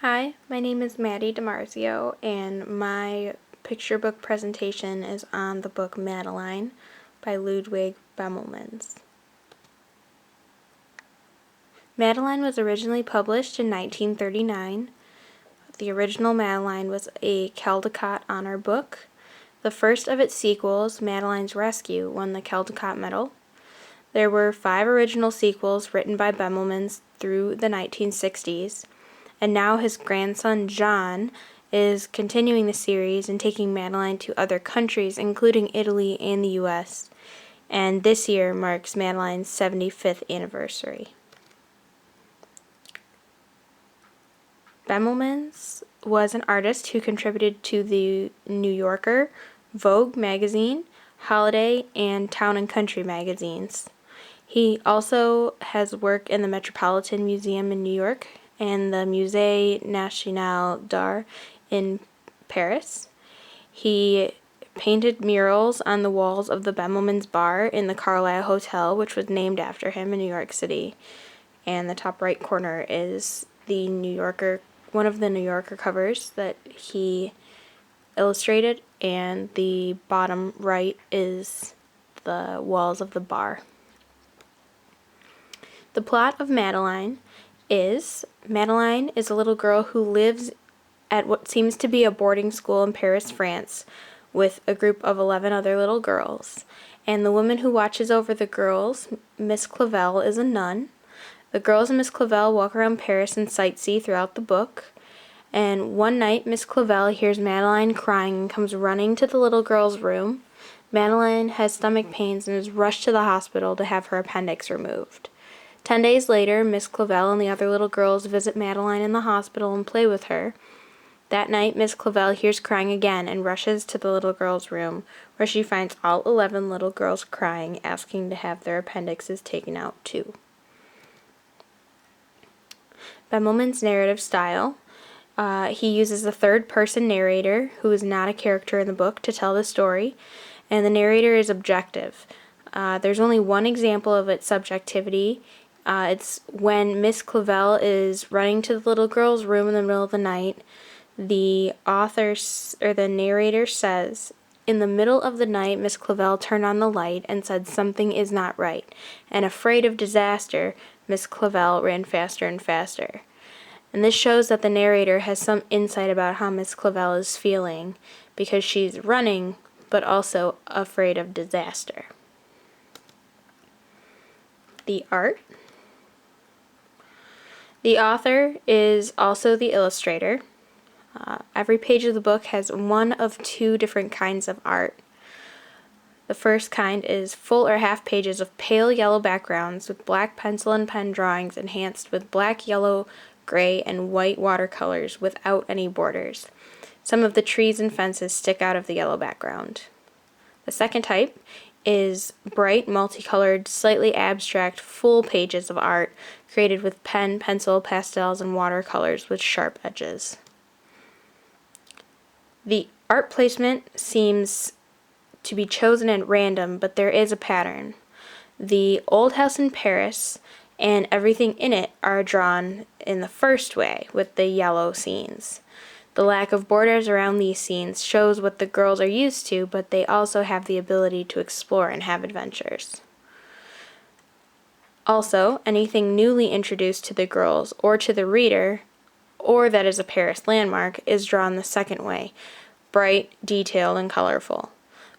Hi, my name is Maddie DiMarzio, and my picture book presentation is on the book Madeline by Ludwig Bemelmans. Madeline was originally published in 1939. The original Madeline was a Caldecott honor book. The first of its sequels, Madeline's Rescue, won the Caldecott Medal. There were 5 original sequels written by Bemelmans through the 1960s. And now his grandson John is continuing the series and taking Madeline to other countries, including Italy and the US. And this year marks Madeline's 75th anniversary. Bemelmans was an artist who contributed to the New Yorker, Vogue magazine, Holiday, and Town and Country magazines. He also has work in the Metropolitan Museum in New York and the Musée National d'Art in Paris. He painted murals on the walls of the Bemelmans Bar in the Carlisle Hotel, which was named after him in New York City. And the top right corner is the New Yorker, one of the New Yorker covers that he illustrated, and the bottom right is the walls of the bar. The plot of Madeline is a little girl who lives at what seems to be a boarding school in Paris, France, with a group of 11 other little girls. And the woman who watches over the girls, Miss Clavel, is a nun. The girls and Miss Clavel walk around Paris and sightsee throughout the book. And one night, Miss Clavel hears Madeline crying and comes running to the little girl's room. Madeline has stomach pains and is rushed to the hospital to have her appendix removed. 10 days later, Miss Clavel and the other little girls visit Madeline in the hospital and play with her. That night, Miss Clavel hears crying again and rushes to the little girl's room, where she finds all 11 little girls crying, asking to have their appendixes taken out too. Bemelmans' narrative style. He uses a third-person narrator, who is not a character in the book, to tell the story, and the narrator is objective. There's only one example of its subjectivity. It's when Miss Clavel is running to the little girl's room in the middle of the night. The narrator says, "In the middle of the night, Miss Clavel turned on the light and said something is not right, and afraid of disaster, Miss Clavel ran faster and faster." And this shows that the narrator has some insight about how Miss Clavel is feeling, because she's running, but also afraid of disaster. The art. The author is also the illustrator. Every page of the book has one of 2 different kinds of art. The first kind is full or half pages of pale yellow backgrounds with black pencil and pen drawings enhanced with black, yellow, gray, and white watercolors without any borders. Some of the trees and fences stick out of the yellow background. The second type is bright, multicolored, slightly abstract, full pages of art created with pen, pencil, pastels, and watercolors with sharp edges. The art placement seems to be chosen at random, but there is a pattern. The old house in Paris and everything in it are drawn in the first way, with the yellow scenes. The lack of borders around these scenes shows what the girls are used to, but they also have the ability to explore and have adventures. Also, anything newly introduced to the girls or to the reader, or that is a Paris landmark, is drawn the second way, bright, detailed, and colorful.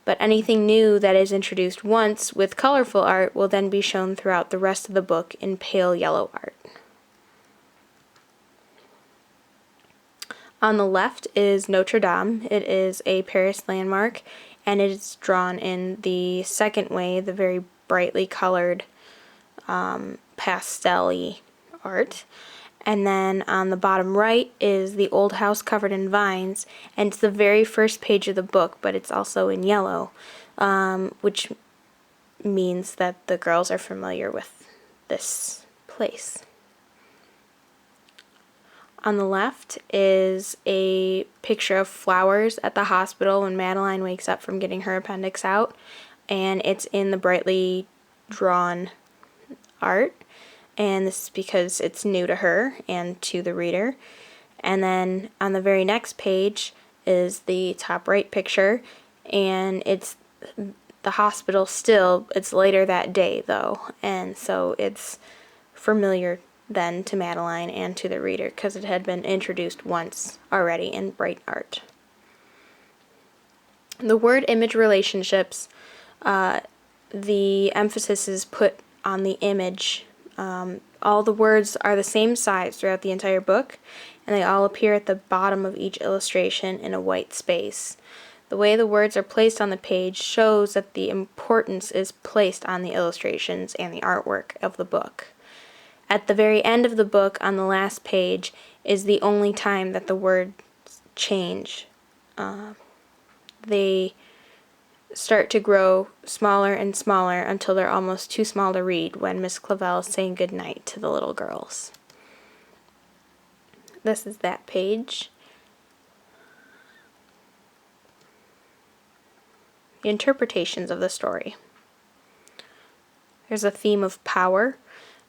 But anything new that is introduced once with colorful art will then be shown throughout the rest of the book in pale yellow art. On the left is Notre Dame. It is a Paris landmark, and it is drawn in the second way, the very brightly colored pastel-y art. And then on the bottom right is the old house covered in vines, and it's the very first page of the book, but it's also in yellow, which means that the girls are familiar with this place. On the left is a picture of flowers at the hospital when Madeline wakes up from getting her appendix out, and it's in the brightly drawn art, and this is because it's new to her and to the reader. And then on the very next page is the top right picture, and it's the hospital still. It's later that day though, and so it's familiar then to Madeline and to the reader because it had been introduced once already in Bright Art. The word image relationships, the emphasis is put on the image. All the words are the same size throughout the entire book, and they all appear at the bottom of each illustration in a white space. The way the words are placed on the page shows that the importance is placed on the illustrations and the artwork of the book. At the very end of the book, on the last page, is the only time that the words change. They start to grow smaller and smaller until they're almost too small to read when Miss Clavel is saying goodnight to the little girls. This is that page. The interpretations of the story. There's a theme of power.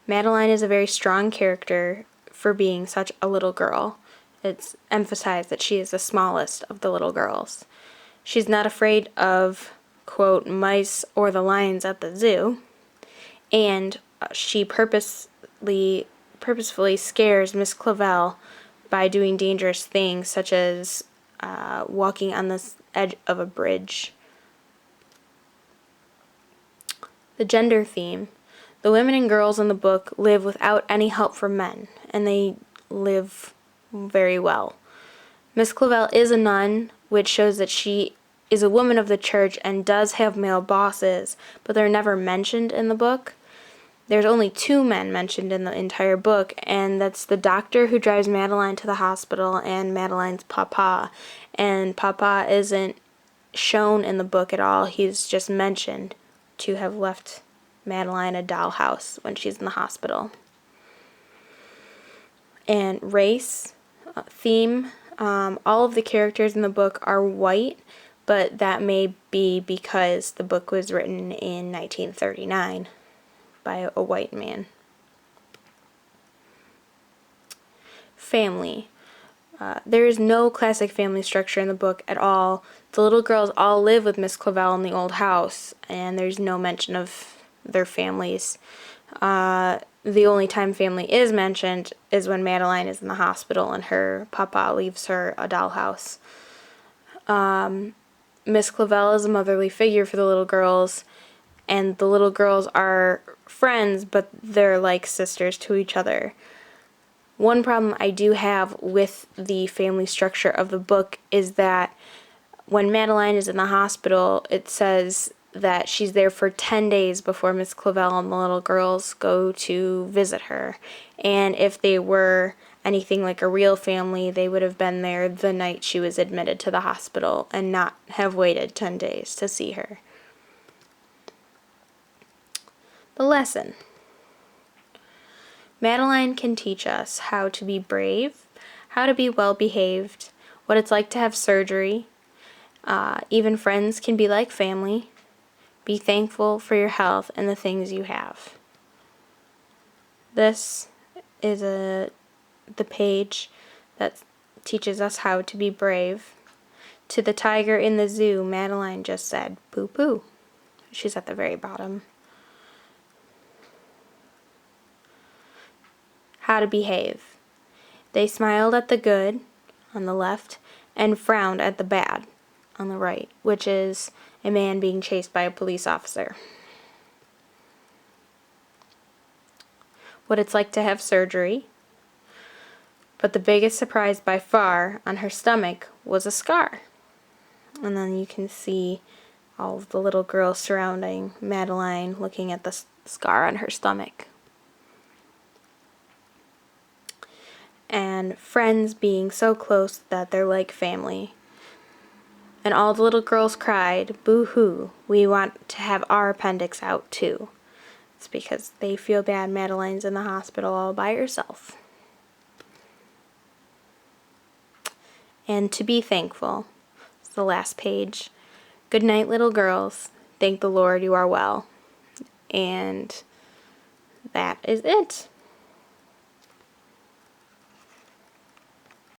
Madeline is a very strong character for being such a little girl. It's emphasized that she is the smallest of the little girls. She's not afraid of, quote, mice or the lions at the zoo, and she purposefully scares Miss Clavel by doing dangerous things such as walking on the edge of a bridge. The gender theme. The women and girls in the book live without any help from men, and they live very well. Miss Clavel is a nun, which shows that she is a woman of the church and does have male bosses, but they're never mentioned in the book. There's only 2 men mentioned in the entire book, and that's the doctor who drives Madeline to the hospital and Madeline's papa. And papa isn't shown in the book at all. He's just mentioned to have left Madeline a dollhouse when she's in the hospital. And race, theme, all of the characters in the book are white, but that may be because the book was written in 1939 by a white man. Family. There is no classic family structure in the book at all. The little girls all live with Miss Clavel in the old house, and there's no mention of their families. The only time family is mentioned is when Madeline is in the hospital and her papa leaves her a dollhouse. Miss Clavel is a motherly figure for the little girls, and the little girls are friends, but they're like sisters to each other. One problem I do have with the family structure of the book is that when Madeline is in the hospital, it says that she's there for 10 days before Miss Clavel and the little girls go to visit her. And if they were anything like a real family, they would have been there the night she was admitted to the hospital and not have waited 10 days to see her. The lesson. Madeline can teach us how to be brave, how to be well-behaved, what it's like to have surgery. Even friends can be like family. Be thankful for your health and the things you have. This is the page that teaches us how to be brave. To the tiger in the zoo, Madeline just said, "Boo boo." She's at the very bottom. How to behave. They smiled at the good, on the left, and frowned at the bad, on the right, which is a man being chased by a police officer. What it's like to have surgery. But the biggest surprise by far on her stomach was a scar. And then you can see all of the little girls surrounding Madeline looking at the scar on her stomach. And friends being so close that they're like family. And all the little girls cried, "Boo-hoo, we want to have our appendix out too." It's because they feel bad Madeline's in the hospital all by herself. And to be thankful. It's the last page. Good night, little girls. Thank the Lord you are well. And that is it.